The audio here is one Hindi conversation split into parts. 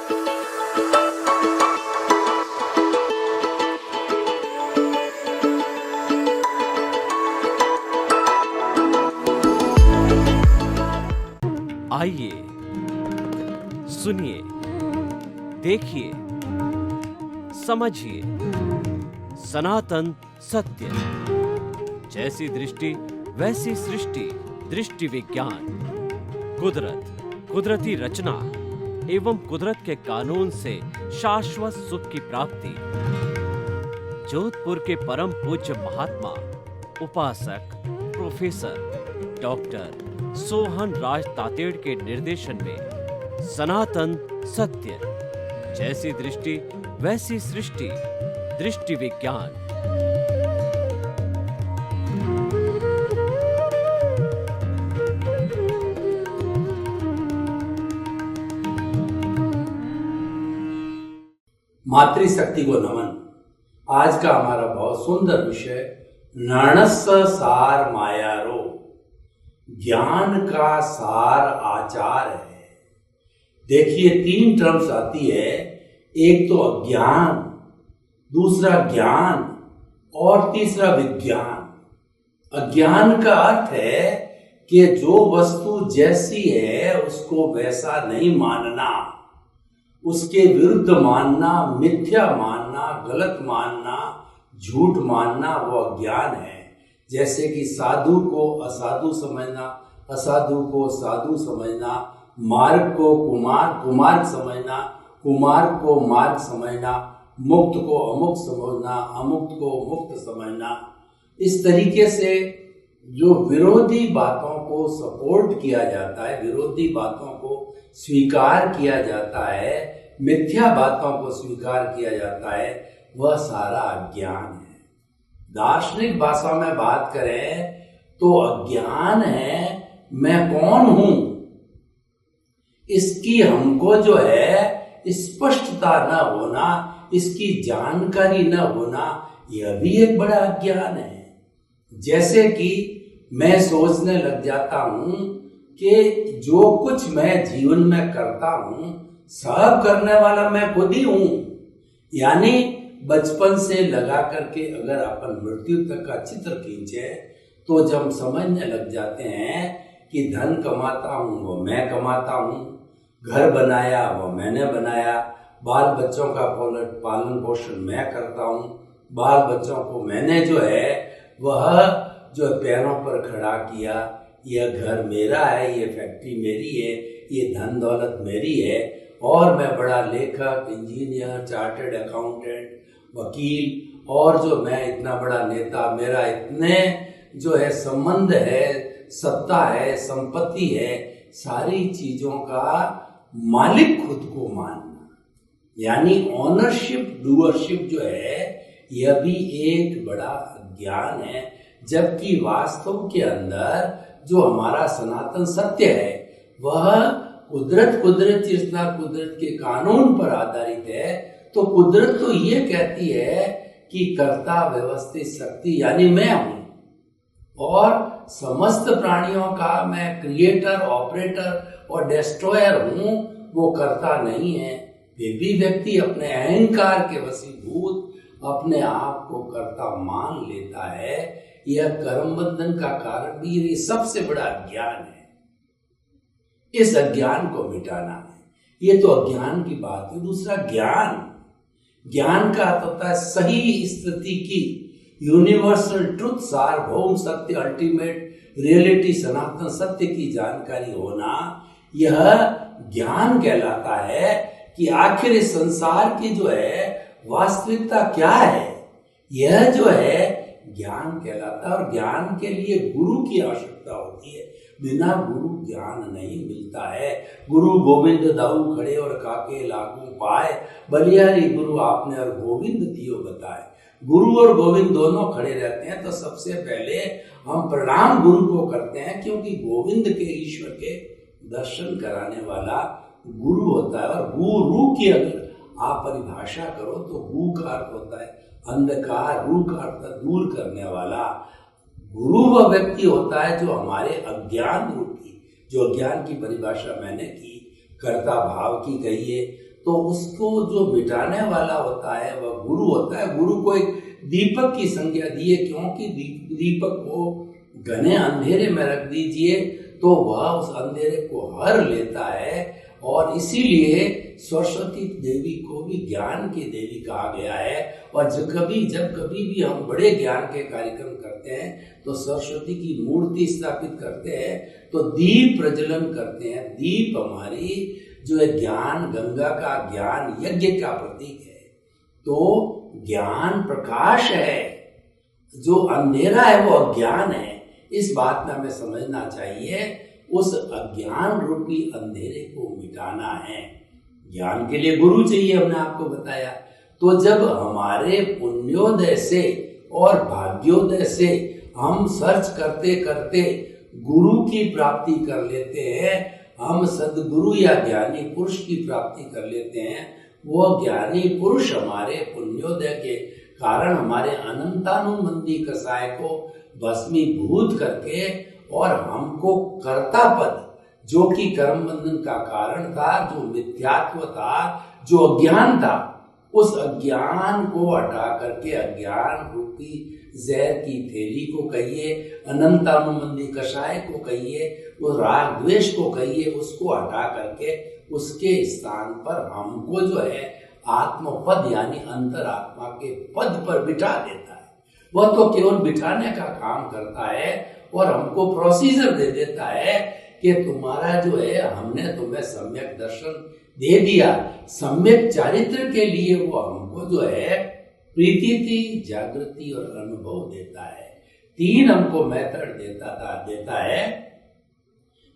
आइए, सुनिए, देखिए, समझिए सनातन सत्य। जैसी दृष्टि वैसी सृष्टि, दृष्टि विज्ञान। कुदरत, कुदरती रचना एवं कुदरत के कानून से शाश्वत सुख की प्राप्ति। जोधपुर के परम पूज्य महात्मा उपासक प्रोफेसर डॉक्टर सोहन राज तातेड़ के निर्देशन में सनातन सत्य। जैसी दृष्टि वैसी सृष्टि, दृष्टि विज्ञान। मातृशक्ति को नमन। आज का हमारा बहुत सुंदर विषय नर्णस्स सार मायारो, ज्ञान का सार आचार है। देखिए, 3 टर्म्स आती है, एक तो अज्ञान, दूसरा ज्ञान और तीसरा विज्ञान। अज्ञान का अर्थ है कि जो वस्तु जैसी है उसको वैसा नहीं मानना, उसके विरुद्ध मानना, मिथ्या मानना, गलत मानना, झूठ मानना, वो अज्ञान है। जैसे कि साधु को असाधु समझना, असाधु को साधु समझना, मार्ग को कुमार्ग समझना, कुमार्ग को मार्ग समझना, मुक्त को अमुक्त समझना, अमुक्त को मुक्त समझना। इस तरीके से जो विरोधी बातों को सपोर्ट किया जाता है, विरोधी बातों को स्वीकार किया जाता है, मिथ्या बातों को स्वीकार किया जाता है, वह सारा अज्ञान है। दार्शनिक भाषा में बात करें तो अज्ञान है मैं कौन हूं, इसकी हमको जो है स्पष्टता न होना, इसकी जानकारी न होना, यह भी एक बड़ा अज्ञान है। जैसे कि मैं सोचने लग जाता हूं कि जो कुछ मैं जीवन में करता हूं सब करने वाला मैं खुद ही हूं। यानी बचपन से लगा करके अगर अपन मृत्यु तक का चित्र खींचे तो जब समझने लग जाते हैं कि धन कमाता हूँ वो मैं कमाता हूँ, घर बनाया वो मैंने बनाया, बाल बच्चों का पालन पोषण मैं करता हूँ, बाल बच्चों को मैंने जो है वह जो पैरों पर खड़ा किया, यह घर मेरा है, ये फैक्ट्री मेरी है, ये धन दौलत मेरी है, और मैं बड़ा लेखक, इंजीनियर, चार्टर्ड अकाउंटेंट, वकील, और जो मैं इतना बड़ा नेता, मेरा इतने जो है संबंध है, सत्ता है, संपत्ति है, सारी चीजों का मालिक खुद को मानना, यानी ऑनरशिप डूअरशिप जो है, यह भी एक बड़ा ज्ञान है। जबकि वास्तव के अंदर जो हमारा सनातन सत्य है वह कुदरत चेतना, कुदरत के कानून पर आधारित है। तो कुदरत तो ये कहती है कि कर्ता व्यवस्थित शक्ति यानी मैं हूं, और समस्त प्राणियों का मैं क्रिएटर, ऑपरेटर और डिस्ट्रॉयर हूं, वो कर्ता नहीं है। वे भी व्यक्ति अपने अहंकार के वशीभूत अपने आप को कर्ता मान लेता है। यह कर्म बंधन का कारण भी, ये सबसे बड़ा अज्ञान है। इस अज्ञान को मिटाना है, ये तो अज्ञान की बात है। दूसरा ज्ञान, ज्ञान का अर्थ होता है सही स्थिति की, यूनिवर्सल ट्रुथ, सार्वभौम सत्य, अल्टीमेट रियलिटी, सनातन सत्य की जानकारी होना। यह ज्ञान कहलाता है कि आखिर इस संसार की जो है वास्तविकता क्या है, यह जो है ज्ञान कहलाता है। और ज्ञान के लिए गुरु की आवश्यकता होती है, बिना गुरु ज्ञान नहीं मिलता है। गुरु गोविंद दाऊ खड़े और काके लागू पाए, बलिहारी गुरु आपने और गोविंद दियो बताए। गुरु और गोविंद दोनों खड़े रहते हैं तो सबसे पहले हम प्रणाम गुरु को करते हैं, क्योंकि गोविंद के, ईश्वर के दर्शन कराने वाला गुरु होता है। और गुरु की अगर आप परिभाषा करो तो गु का अर्थ होता है अंधकार, रू का अर्थ दूर करने वाला। गुरु वह व्यक्ति होता है जो हमारे अज्ञान रूपी, जो अज्ञान की परिभाषा मैंने की, कर्ता भाव की कही है, तो उसको जो मिटाने वाला होता है वह गुरु होता है। गुरु को एक दीपक की संज्ञा दी है, क्योंकि दीपक को घने अंधेरे में रख दीजिए तो वह उस अंधेरे को हर लेता है। और इसीलिए सरस्वती देवी को भी ज्ञान की देवी कहा गया है। और जब कभी भी हम बड़े ज्ञान के कार्यक्रम करते हैं तो सरस्वती की मूर्ति स्थापित करते हैं, तो दीप प्रज्वलन करते हैं। दीप हमारी जो है ज्ञान, गंगा का ज्ञान यज्ञ का प्रतीक है। तो ज्ञान प्रकाश है, जो अंधेरा है वो अज्ञान है। इस बात में हमें समझना चाहिए, उस अज्ञान रूपी अंधेरे को मिटाना है। ज्ञान के लिए गुरु चाहिए, हमने आपको बताया। तो जब हमारे पुण्योदय से और भाग्योदय से हम सर्च करते करते गुरु की प्राप्ति कर लेते हैं, हम सद्गुरु या ज्ञानी पुरुष की प्राप्ति कर लेते हैं। वो ज्ञानी पुरुष हमारे पुण्योदय के कारण हमारे अनंतानुबंधी कसाय को भस्मीभूत करके और हमको कर्ता पद, जो कि कर्म बंधन का कारण था, जो मिथ्यात्व था, जो अज्ञान था, उस अज्ञान को हटा करके अज्ञान रूपी जहर की थैली को कहिए, अनंतानुबंधी कषाय को कहिए, वो राग द्वेष को कहिए, उसको हटा करके उसके स्थान पर हमको जो है आत्मपद यानी अंतरात्मा के पद पर बिठा देता है। वह तो केवल बिठाने का काम करता है और हमको प्रोसीजर दे देता है कि तुम्हारा जो है, हमने तुम्हें सम्यक दर्शन दे दिया। सम्यक चारित्र के लिए वो हमको जो है प्रीति, जागृति और अनुभव देता है। 3 हमको मेथड देता है।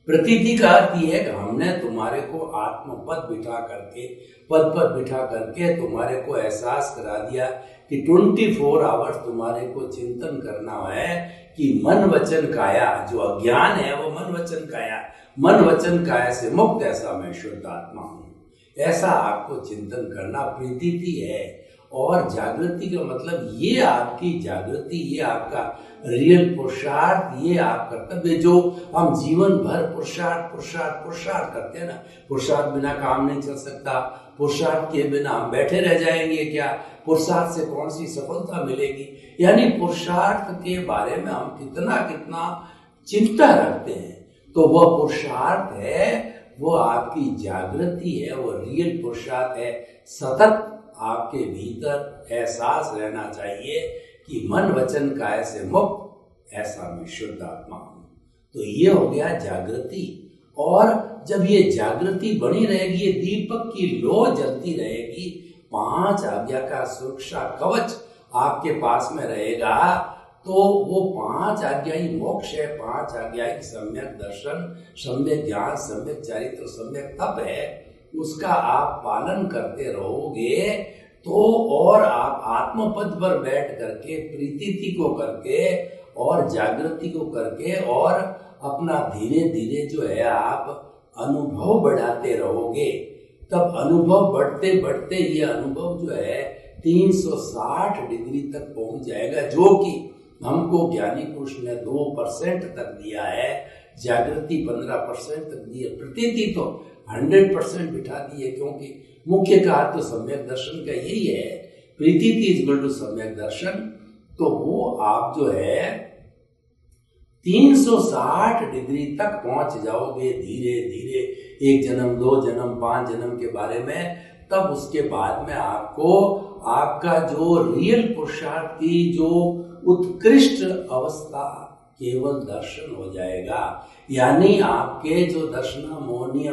प्रतीति का अर्थ यह है कि हमने तुम्हारे को आत्मपद बिठा करके, पद पर बिठा करके तुम्हारे को एहसास करा दिया कि 24 आवर्स तुम्हारे को चिंतन करना है कि मन वचन काया, जो अज्ञान है वो मन वचन काया, मन वचन काया से मुक्त ऐसा मैं शुद्ध आत्मा हूँ, ऐसा आपको चिंतन करना प्रीति है। और जागृति का मतलब ये आपकी जागृति, ये आपका रियल पुरुषार्थ, ये आप कर्तव्य जो हम जीवन भर पुरुषार्थ करते हैं ना। पुरुषार्थ बिना काम नहीं चल सकता, पुरुषार्थ के बिना हम बैठे रह जाएंगे क्या, पुरुषार्थ से कौन सी सफलता मिलेगी। यानी पुरुषार्थ के बारे में हम कितना चिंता रखते हैं, तो वह पुरुषार्थ है, वो आपकी जागृति है, वो रियल पुरुषार्थ है। सतत आपके भीतर एहसास रहना चाहिए कि मन वचन काया से मुक्त ऐसा मैं शुद्ध आत्मा हूं। तो ये हो गया जागृति। और जब ये जागृति बनी रहेगी, ये दीपक की लौ जलती रहेगी, 5 आज्ञा का सुरक्षा कवच आपके पास में रहेगा, तो वो 5 आज्ञा ही मोक्ष है, 5 आज्ञा ही सम्यक दर्शन, सम्यक ज्ञान, सम्यक चारित्र, सम्यक तप है। उसका आप पालन करते रहोगे तो, और आप आत्मपद पर बैठ करके प्रीति को करके और जागृति को करके और अपना धीरे धीरे जो है आप अनुभव बढ़ाते रहोगे, तब अनुभव बढ़ते बढ़ते ये अनुभव जो है 360 डिग्री तक पहुंच जाएगा, जो कि हमको ज्ञानी पुरुष ने 2% तक दिया है, जागृति 15% तक दी है, प्रतीति तो 100% बिठा दी है, क्योंकि मुख्य कार्य तो सम्यक दर्शन का यही है। प्रीति इज इक्वल टू सम्यक दर्शन। तो वो आप जो है 360 डिग्री तक पहुंच जाओगे धीरे धीरे, 1 जन्म, 2 जन्म, 5 जन्म के बारे में। तब उसके बाद में आपको आपका जो रियल पुरुषार्थ की जो उत्कृष्ट अवस्था केवल दर्शन हो जाएगा। यानी आपके जो दर्शना मोहनीय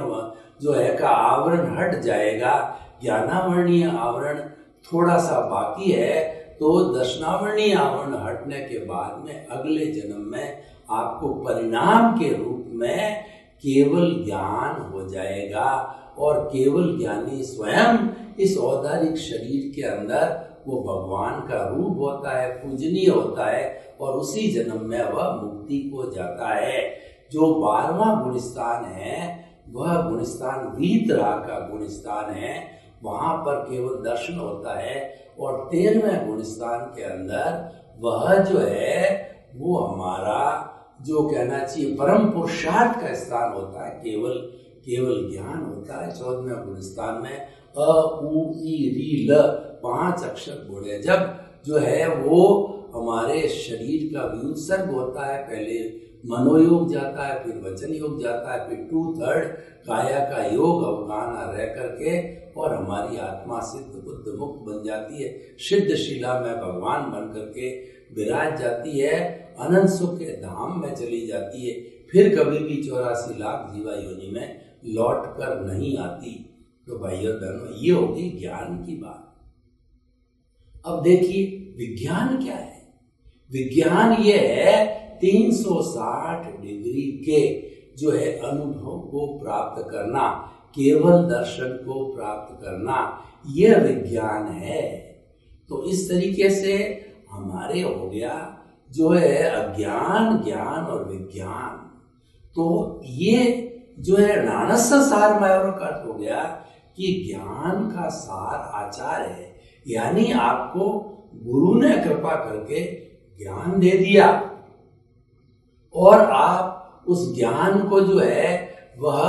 जो है का आवरण हट जाएगा। ज्ञानावरणीय आवरण थोड़ा सा बाकी है, तो दर्शनावरणीय आवरण हटने के बाद में अगले जन्म में आपको परिणाम के रूप में केवल ज्ञान हो जाएगा। और केवल ज्ञानी स्वयं इस औदारिक शरीर के अंदर वो भगवान का रूप होता है, पूजनीय होता है, और उसी जन्म में वह मुक्ति को जाता है। जो 12वां गुणस्थान है वह गुणस्थान वीतराग का गुणस्थान है, वहां पर केवल दर्शन होता है। और 13वें गुणस्थान के अंदर वह जो है वो हमारा जो कहना चाहिए परम पुरुषार्थ का स्थान होता है, केवल ज्ञान होता है 14वें गुणस्थान में। अ उ ई री ल 5 अक्षर बोले। जब जो है वो हमारे शरीर का व्युत्सर्ग होता है, पहले मनोयोग जाता है, फिर वचन योग जाता है, फिर 2/3 काया का योग अवगाना रह करके और हमारी आत्मा सिद्ध बुद्ध मुक्त बन जाती है, सिद्ध शिला में भगवान बन करके विराज जाती है, अनंत सुख के धाम में चली जाती है, फिर कभी भी 84 लाख जीवा योनि में लौट कर नहीं आती। तो भाइयों बहनों, ये होगी ज्ञान की बात। अब देखिए विज्ञान क्या है। विज्ञान ये है 360 डिग्री के जो है अनुभव को प्राप्त करना, केवल दर्शन को प्राप्त करना, यह विज्ञान है। तो इस तरीके से हमारे हो गया जो है अज्ञान, ज्ञान और विज्ञान। तो ये जो है नानस्य सारमयोर का अर्थ हो गया कि ज्ञान का सार आचार है, यानी आपको गुरु ने कृपा करके ज्ञान दे दिया और आप उस ज्ञान को जो है वह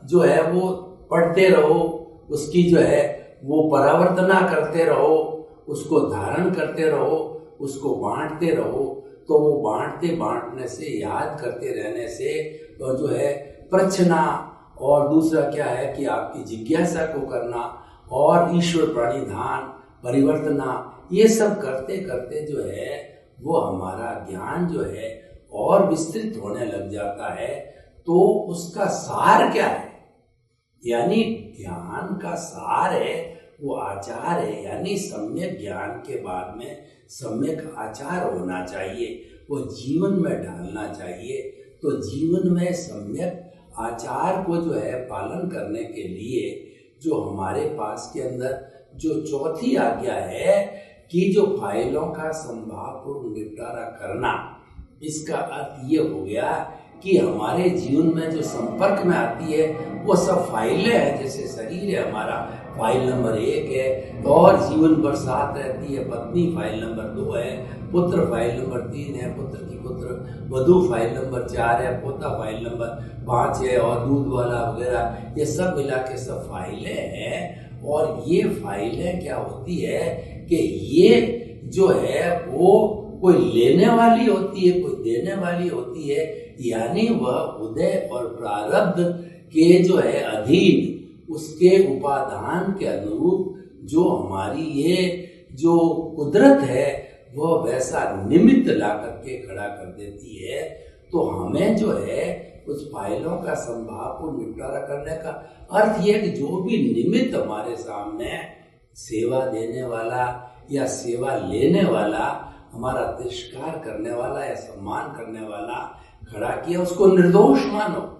जो है वो पढ़ते रहो, उसकी जो है वो परावर्तना करते रहो, उसको धारण करते रहो, उसको बांटते रहो। तो वो बांटने से, याद करते रहने से तो जो है प्रचना, और दूसरा क्या है कि आपकी जिज्ञासा को करना और ईश्वर प्रणिधान, परिवर्तना, ये सब करते करते जो है वो हमारा ज्ञान जो है और विस्तृत होने लग जाता है। तो उसका सार क्या है, यानी ज्ञान का सार है वो आचार है, यानी सम्यक ज्ञान के बाद में सम्यक आचार होना चाहिए, वो जीवन में डालना चाहिए। तो जीवन में सम्यक आचार को जो है पालन करने के लिए जो हमारे पास के अंदर जो चौथी आज्ञा है कि जो फाइलों का संभावपूर्ण निपटारा करना, इसका अर्थ ये हो गया कि हमारे जीवन में जो संपर्क में आती है वो सब फाइलें हैं। जैसे शरीर है हमारा, फाइल नंबर 1 है, और जीवन भर साथ रहती है पत्नी, फाइल नंबर 2 है, पुत्र फाइल नंबर 3 है, पुत्र की पुत्र वधू फाइल नंबर 4 है, पोता फाइल नंबर 5 है, और दूध वाला वगैरह, ये सब मिला के सब फाइलें हैं। और ये फाइलें क्या होती है कि ये जो है वो कोई लेने वाली होती है, कोई देने वाली होती है, यानी वह उदय और प्रारब्ध के जो है अधीन, उसके उपादान के अनुरूप जो हमारी ये जो कुदरत है वह वैसा निमित्त ला करके खड़ा कर देती है। तो हमें जो है उस फाइलों का संभावपूर्ण निपटारा करने का अर्थ यह कि जो भी निमित्त हमारे सामने सेवा देने वाला या सेवा लेने वाला, हमारा तिरस्कार करने वाला या सम्मान करने वाला खड़ा किया, उसको निर्दोष मानो,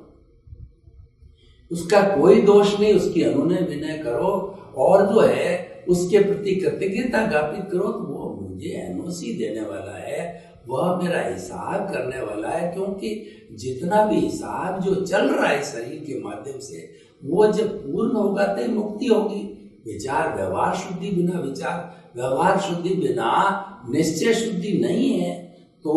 उसका कोई दोष नहीं, उसकी अनुनय विनय करो और जो है उसके प्रति कृतज्ञता ज्ञापित करो। तो वो मुझे एनओसी देने वाला है, वह मेरा हिसाब करने वाला है, क्योंकि जितना भी हिसाब जो चल रहा है शरीर के माध्यम से, वो जब पूर्ण होगा तो मुक्ति होगी। विचार व्यवहार शुद्धि बिना, विचार व्यवहार शुद्धि बिना निश्चय शुद्धि नहीं है। तो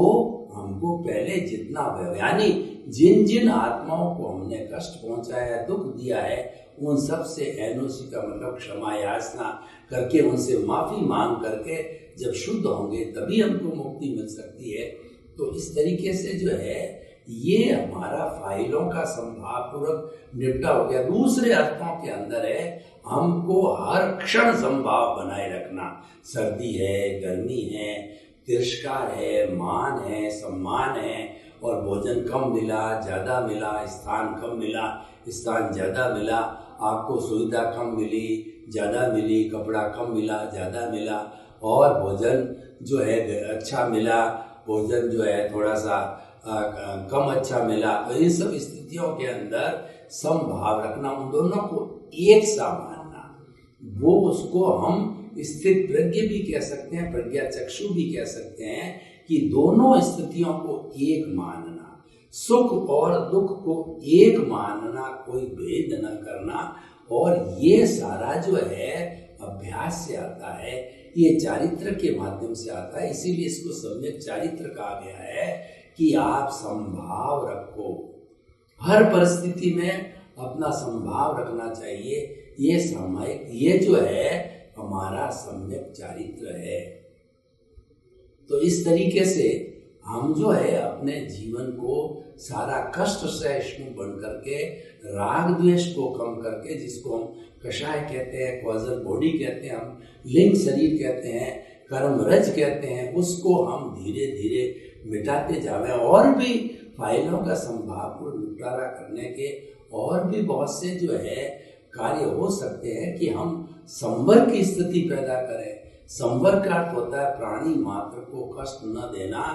हमको पहले जितना यानी जिन जिन आत्माओं को हमने कष्ट पहुंचाया है, दुख दिया है, उन सब से एनओसी का मतलब क्षमा याचना करके उनसे माफी मांग करके जब शुद्ध होंगे तभी हमको मुक्ति मिल सकती है। तो इस तरीके से जो है ये हमारा फाइलों का संभावपूर्वक निपटा हो गया। दूसरे अर्थों के अंदर है हमको हर क्षण संभाव बनाए रखना। सर्दी है, गर्मी है, तिरस्कार है, मान है, सम्मान है, और भोजन कम मिला, ज़्यादा मिला, स्थान कम मिला, स्थान ज़्यादा मिला, आपको सुविधा कम मिली, ज़्यादा मिली, कपड़ा कम मिला, ज़्यादा मिला, और भोजन जो है अच्छा मिला, भोजन जो है थोड़ा सा कम अच्छा मिला। तो इन सब स्थितियों के अंदर समभाव रखना, उन दोनों को एक सा मानना, वो उसको हम स्थित प्रज्ञ भी कह सकते हैं, प्रज्ञा चक्षु भी कह सकते हैं कि दोनों स्थितियों को एक मानना, सुख और दुख को एक मानना, कोई भेद न करना। और ये सारा जो है अभ्यास से आता है, ये चारित्र के माध्यम से आता है। इसीलिए इसको सम्यक चारित्र कहा गया है कि आप संभाव रखो, हर परिस्थिति में अपना संभाव रखना चाहिए। ये सामायिक, ये जो है हमारा सम्यक चारित्र है। तो इस तरीके से हम जो है अपने जीवन को सारा कष्ट सहिष्णु बन करके, राग द्वेष को कम करके, जिसको हम कषाय कहते हैं, कॉजल बॉडी कहते हैं, हम लिंग शरीर कहते हैं, कर्म रज कहते हैं, उसको हम धीरे धीरे मिटाते जावें। और भी फाइलों का संभावपूर्ण निपटारा करने के और भी बहुत से जो है कार्य हो सकते हैं कि हम संवर की स्थिति पैदा करें। संवर का अर्थ होता है प्राणी मात्र को कष्ट न देना,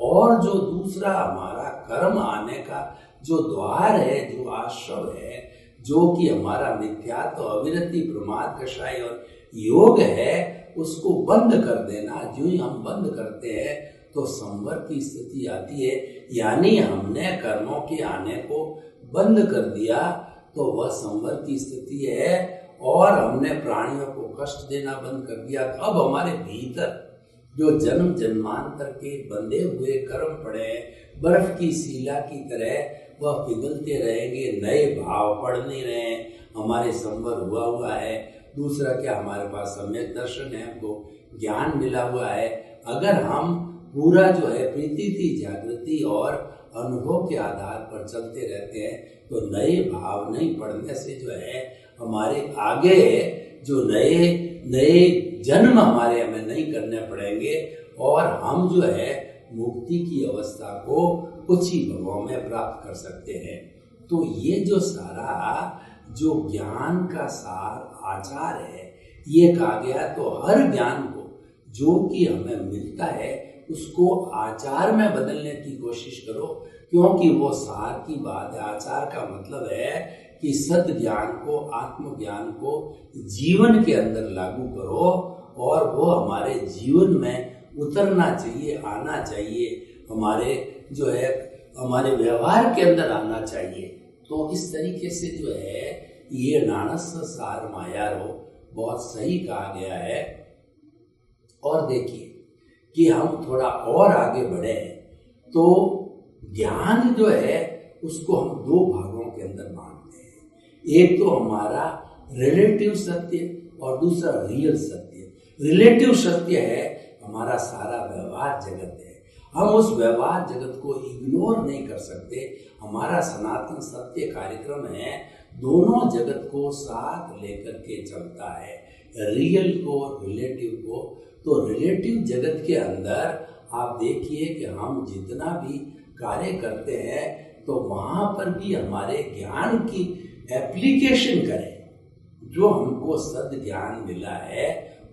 और जो दूसरा हमारा कर्म आने का जो द्वार है, जो आश्रव है, जो कि हमारा मिथ्यात्व, अविरति, प्रमाद, कषाय और योग है, उसको बंद कर देना। जो ही हम बंद करते हैं तो संवर की स्थिति आती है, यानी हमने कर्मों के आने को बंद कर दिया तो वह संवर की स्थिति है, और हमने प्राणियों को कष्ट देना बंद कर दिया। अब हमारे भीतर जो जन्म जन्मांतर के बंधे हुए कर्म पड़े हैं, बर्फ की सीला की तरह वह पिघलते रहेंगे, नए भाव पड़ नहीं रहे हैं, हमारे संवर हुआ है। दूसरा क्या, हमारे पास सम्यक दर्शन है, हमको ज्ञान मिला हुआ है। अगर हम पूरा जो है प्रीति, जागृति और अनुभव के आधार पर चलते रहते हैं तो नए भाव नहीं पड़ने से जो है हमारे आगे जो नए जन्म हमें नहीं करने पड़ेंगे, और हम जो है मुक्ति की अवस्था को कुछ ही भवों में प्राप्त कर सकते हैं। तो ये जो सारा जो ज्ञान का सार आचार है, ये कहा गया। तो हर ज्ञान को जो कि हमें मिलता है उसको आचार में बदलने की कोशिश करो, क्योंकि वो सार की बात है। आचार का मतलब है कि सद ज्ञान को, आत्मज्ञान को जीवन के अंदर लागू करो, और वो हमारे जीवन में उतरना चाहिए, आना चाहिए, हमारे जो है हमारे व्यवहार के अंदर आना चाहिए। तो इस तरीके से जो है ये नाणस्य सार मायारो बहुत सही कहा गया है। और देखिए कि हम थोड़ा और आगे बढ़े तो ज्ञान जो है उसको हम दो भागों के अंदर बांटते हैं। एक तो हमारा रिलेटिव सत्य और दूसरा रियल सत्य। रिलेटिव सत्य है हमारा सारा व्यवहार जगत है, हम उस व्यवहार जगत को इग्नोर नहीं कर सकते। हमारा सनातन सत्य कार्यक्रम है, दोनों जगत को साथ लेकर के चलता है, रियल को, रिलेटिव को। तो रिलेटिव जगत के अंदर आप देखिए कि हम जितना भी कार्य करते हैं तो वहाँ पर भी हमारे ज्ञान की एप्लीकेशन करें। जो हमको सद ज्ञान मिला है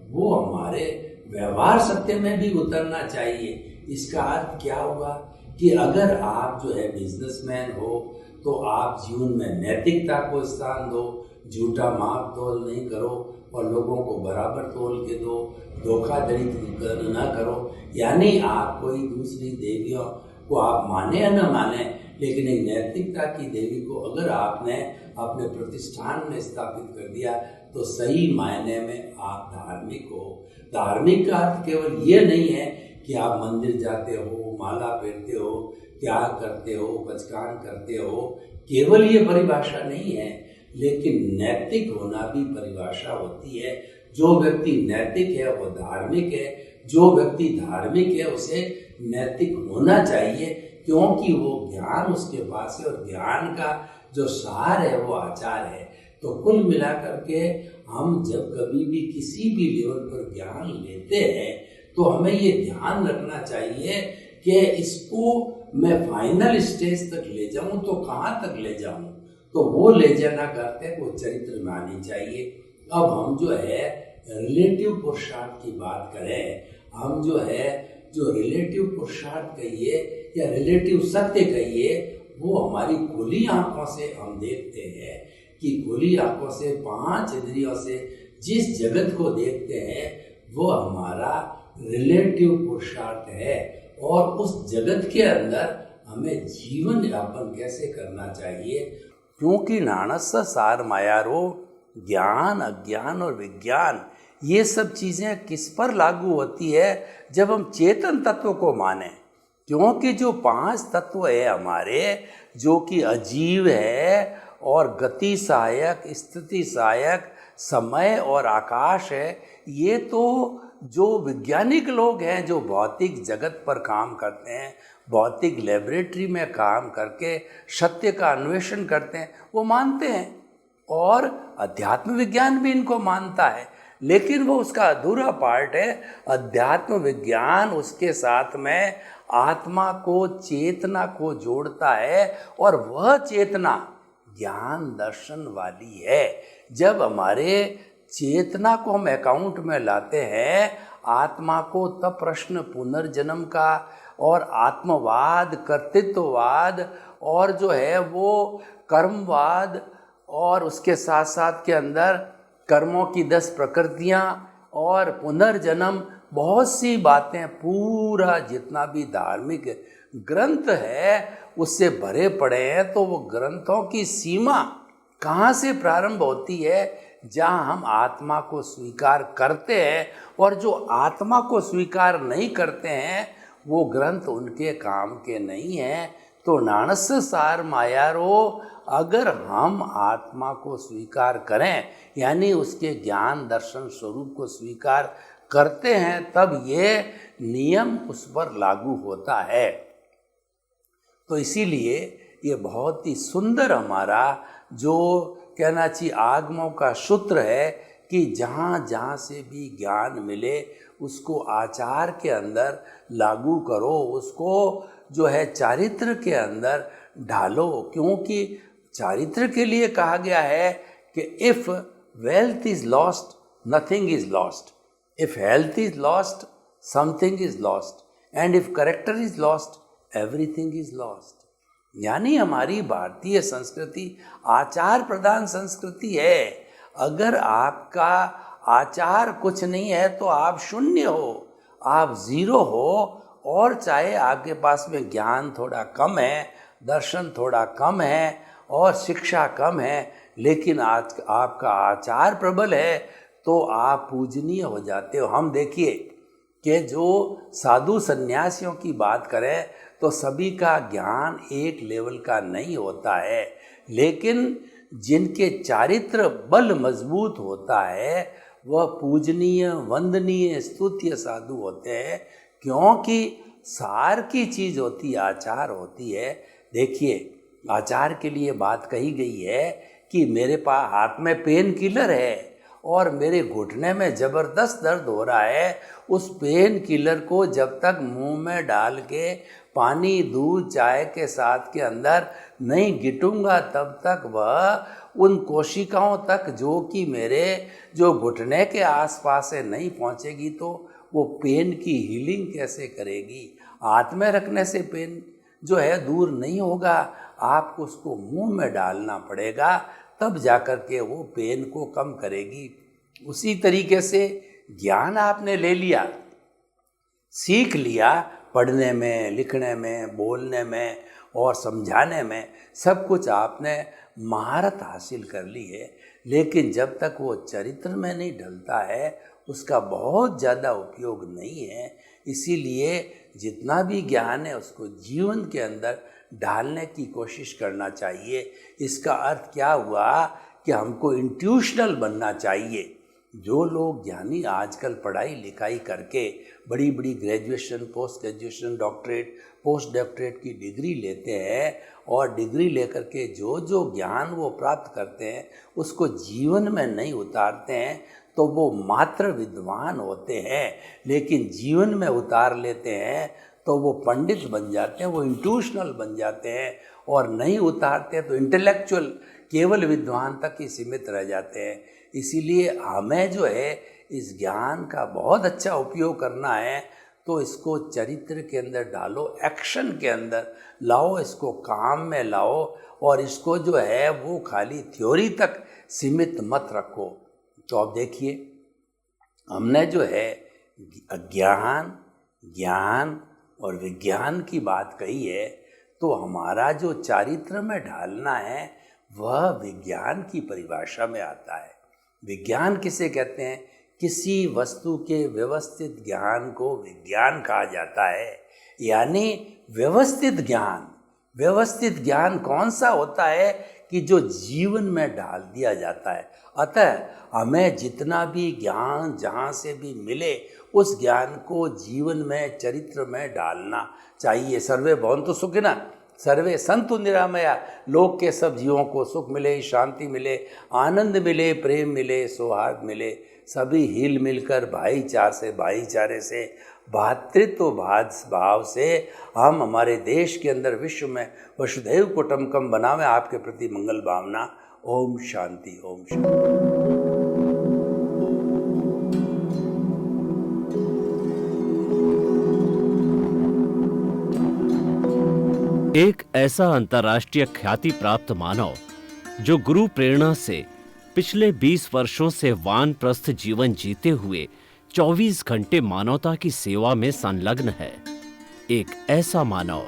वो हमारे व्यवहार सत्य में भी उतरना चाहिए। इसका अर्थ क्या हुआ कि अगर आप जो है बिजनेसमैन हो तो आप जीवन में नैतिकता को स्थान दो, झूठा माप तोल नहीं करो और लोगों को बराबर तोल के दो, धोखाधड़ी न करो। यानी आप कोई दूसरी देवियों को आप माने या न माने, लेकिन एक नैतिकता की देवी को अगर आपने अपने प्रतिष्ठान में स्थापित कर दिया तो सही मायने में आप धार्मिक हो। धार्मिक का अर्थ केवल ये नहीं है कि आप मंदिर जाते हो, माला पहनते हो, त्याग करते हो, पचकान करते हो, केवल ये परिभाषा नहीं है, लेकिन नैतिक होना भी परिभाषा होती है। जो व्यक्ति नैतिक है वो धार्मिक है, जो व्यक्ति धार्मिक है उसे नैतिक होना चाहिए, क्योंकि वो ज्ञान उसके पास है और ज्ञान का जो सार है वो आचार है। तो कुल मिलाकर के हम जब कभी भी किसी भी लेवल पर ज्ञान लेते हैं तो हमें ये ध्यान रखना चाहिए कि इसको मैं फाइनल स्टेज तक ले जाऊं तो कहाँ तक ले जाऊं, तो वो ले जाना करते वो चरित्र में आनी चाहिए। अब हम जो है रिलेटिव पुरुषार्थ की बात करें, हम जो है जो रिलेटिव पुरुषार्थ कहिए या रिलेटिव सत्य कहिए, वो हमारी खुली आंखों से हम देखते हैं कि खुली आंखों से, पांच इंद्रियों से जिस जगत को देखते हैं वो हमारा रिलेटिव पुरुषार्थ है। और उस जगत के अंदर हमें जीवन यापन कैसे करना चाहिए, क्योंकि नाणस्य सार मायारो ज्ञान, अज्ञान और विज्ञान, ये सब चीज़ें किस पर लागू होती है जब हम चेतन तत्व को माने। क्योंकि जो पांच तत्व है हमारे, जो कि अजीव है और गति सहायक, स्थिति सहायक, समय और आकाश है, ये तो जो वैज्ञानिक लोग हैं जो भौतिक जगत पर काम करते हैं, भौतिक लेबोरेटरी में काम करके सत्य का अन्वेषण करते हैं, वो मानते हैं और अध्यात्म विज्ञान भी इनको मानता है। लेकिन वो उसका अधूरा पार्ट है। अध्यात्म विज्ञान उसके साथ में आत्मा को, चेतना को जोड़ता है और वह चेतना ज्ञान दर्शन वाली है। जब हमारे चेतना को हम अकाउंट में लाते हैं, आत्मा को, तब प्रश्न पुनर्जन्म का और आत्मवाद, कर्तृत्ववाद और जो है वो कर्मवाद और उसके साथ साथ के अंदर कर्मों की 10 प्रकृतियाँ और पुनर्जन्म, बहुत सी बातें, पूरा जितना भी धार्मिक ग्रंथ है उससे भरे पड़े हैं। तो वो ग्रंथों की सीमा कहाँ से प्रारंभ होती है? जहाँ हम आत्मा को स्वीकार करते हैं, और जो आत्मा को स्वीकार नहीं करते हैं वो ग्रंथ उनके काम के नहीं हैं। तो नाणस्य सार मायारो, अगर हम आत्मा को स्वीकार करें, यानी उसके ज्ञान दर्शन स्वरूप को स्वीकार करते हैं, तब ये नियम उस पर लागू होता है। तो इसीलिए ये बहुत ही सुंदर हमारा जो कहना चाहिए आगमों का सूत्र है कि जहाँ जहाँ से भी ज्ञान मिले उसको आचार के अंदर लागू करो, उसको जो है चारित्र के अंदर ढालो। क्योंकि चारित्र के लिए कहा गया है कि if wealth is lost nothing is lost, if health is lost something is lost, and if character is lost everything is lost. यानी हमारी भारतीय संस्कृति आचार प्रधान संस्कृति है। अगर आपका आचार कुछ नहीं है तो आप शून्य हो, आप जीरो हो। और चाहे आपके पास में ज्ञान थोड़ा कम है, दर्शन थोड़ा कम है और शिक्षा कम है, लेकिन आज आपका आचार प्रबल है तो आप पूजनीय हो जाते हो। हम देखिए कि जो साधु सन्यासियों की बात करें तो सभी का ज्ञान एक लेवल का नहीं होता है, लेकिन जिनके चारित्र बल मजबूत होता है वह पूजनीय, वंदनीय, स्तुत्य साधु होते हैं। क्योंकि सार की चीज़ होती है, आचार होती है। देखिए आचार के लिए बात कही गई है कि मेरे पास हाथ में पेन किलर है और मेरे घुटने में ज़बरदस्त दर्द हो रहा है, उस पेन किलर को जब तक मुंह में डाल के पानी, दूध, चाय के साथ के अंदर नहीं गिटूंगा तब तक वह उन कोशिकाओं तक जो कि मेरे जो घुटने के आसपास से नहीं पहुंचेगी तो वो पेन की हीलिंग कैसे करेगी? हाथ में रखने से पेन जो है दूर नहीं होगा, आपको उसको मुंह में डालना पड़ेगा, तब जाकर के वो पेन को कम करेगी। उसी तरीके से ज्ञान आपने ले लिया, सीख लिया, पढ़ने में, लिखने में, बोलने में और समझाने में सब कुछ आपने महारत हासिल कर ली है, लेकिन जब तक वो चरित्र में नहीं ढलता है उसका बहुत ज़्यादा उपयोग नहीं है। इसीलिए जितना भी ज्ञान है उसको जीवन के अंदर डालने की कोशिश करना चाहिए। इसका अर्थ क्या हुआ कि हमको इंट्यूशनल बनना चाहिए। जो लोग ज्ञानी आजकल पढ़ाई लिखाई करके बड़ी बड़ी graduation, post graduation, doctorate, post doctorate की डिग्री लेते हैं और डिग्री लेकर के जो जो ज्ञान वो प्राप्त करते हैं उसको जीवन में नहीं उतारते हैं तो वो मात्र विद्वान होते हैं, लेकिन जीवन में उतार लेते हैं तो वो पंडित बन जाते हैं, वो इंट्यूशनल बन जाते हैं, और नहीं उतारते तो इंटेलेक्चुअल, केवल विद्वान तक ही सीमित रह जाते हैं। इसीलिए हमें जो है इस ज्ञान का बहुत अच्छा उपयोग करना है तो इसको चरित्र के अंदर डालो, एक्शन के अंदर लाओ, इसको काम में लाओ, और इसको जो है वो खाली थ्योरी तक सीमित मत रखो। तो अब देखिए हमने जो है अज्ञान, ज्ञान और विज्ञान की बात कही है, तो हमारा जो चारित्र में ढालना है वह विज्ञान की परिभाषा में आता है। विज्ञान किसे कहते हैं? किसी वस्तु के व्यवस्थित ज्ञान को विज्ञान कहा जाता है, यानी व्यवस्थित ज्ञान। व्यवस्थित ज्ञान कौन सा होता है कि जो जीवन में डाल दिया जाता है। अतः हमें जितना भी ज्ञान जहाँ से भी मिले उस ज्ञान को जीवन में, चरित्र में डालना चाहिए। सर्वे भवन्तु सुखिनः, सर्वे सन्तु निरामया। लोक के सब जीवों को सुख मिले, शांति मिले, आनंद मिले, प्रेम मिले, सौहार्द मिले, सभी हिल मिलकर भाईचारे से भातृत्व भाव से हम हमारे देश के अंदर, विश्व में वसुधैव कुटुम्बकम बनावे। आपके प्रति मंगल भावना। ओम शांति, ओम शांति। एक ऐसा अंतर्राष्ट्रीय ख्याति प्राप्त मानव जो गुरु प्रेरणा से पिछले 20 वर्षों से वानप्रस्थ जीवन जीते हुए 24 घंटे मानवता की सेवा में संलग्न है। एक ऐसा मानव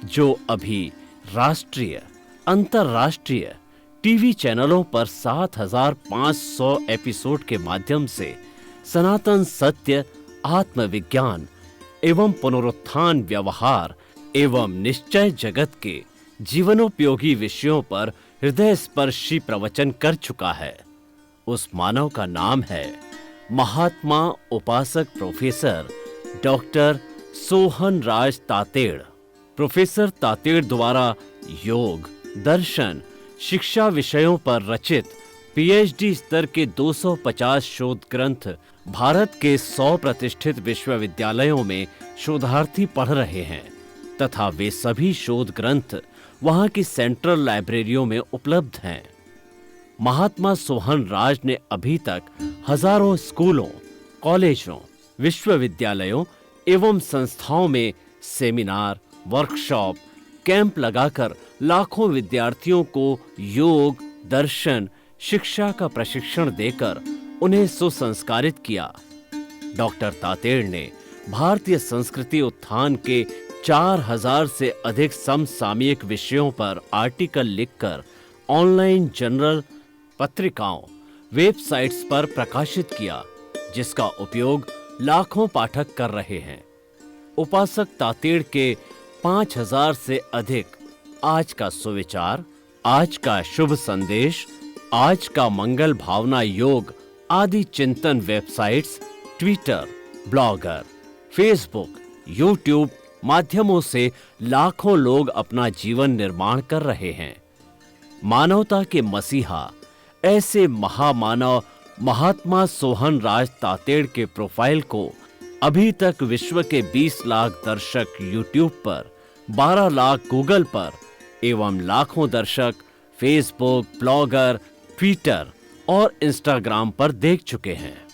जो अभी राष्ट्रीय, अंतर्राष्ट्रीय टीवी चैनलों पर 7,500 एपिसोड के माध्यम से सनातन सत्य, आत्मविज्ञान एवं पुनरुत्थान, व्यवहार एवं निश्चय जगत के जीवनोपयोगी विषयों पर हृदय स्पर्शी प्रवचन कर चुका है। उस मानव का नाम है महात्मा उपासक प्रोफेसर डॉक्टर सोहन राज तातेड़। प्रोफेसर तातेड़ द्वारा योग, दर्शन, शिक्षा विषयों पर रचित पीएचडी स्तर के 250 शोध ग्रंथ भारत के 100 प्रतिष्ठित विश्वविद्यालयों में शोधार्थी पढ़ रहे हैं तथा वे सभी शोध ग्रंथ वहां की सेंट्रल लाइब्रेरियों में उपलब्ध हैं। महात्मा सोहन राज ने अभी तक हजारों स्कूलों, कॉलेजों, विश्वविद्यालयों एवं संस्थाओं में सेमिनार, वर्कशॉप, कैंप लगाकर लाखों विद्यार्थियों को योग, दर्शन, शिक्षा का प्रशिक्षण देकर उन्हें सुसंस्कारित किया। डॉक्टर तातेड़ ने भारतीय संस्कृति उत्थान के 4000 से अधिक समसामयिक विषयों पर आर्टिकल लिखकर ऑनलाइन जर्नल, पत्रिकाओं, वेबसाइट्स पर प्रकाशित किया, जिसका उपयोग लाखों पाठक कर रहे हैं। उपासक तातेड़ के 5000 से अधिक आज का सुविचार, आज का शुभ संदेश, आज का मंगल भावना योग आदि चिंतन websites, Twitter, blogger, Facebook, YouTube माध्यमों से लाखों लोग अपना जीवन निर्माण कर रहे हैं। मानवता के मसीहा ऐसे महामानव महात्मा सोहन राज तातेड़ के प्रोफाइल को अभी तक विश्व के 20 लाख दर्शक यूट्यूब पर, 12 लाख गूगल पर एवं लाखों दर्शक फेसबुक, ब्लॉगर, ट्विटर और इंस्टाग्राम पर देख चुके हैं।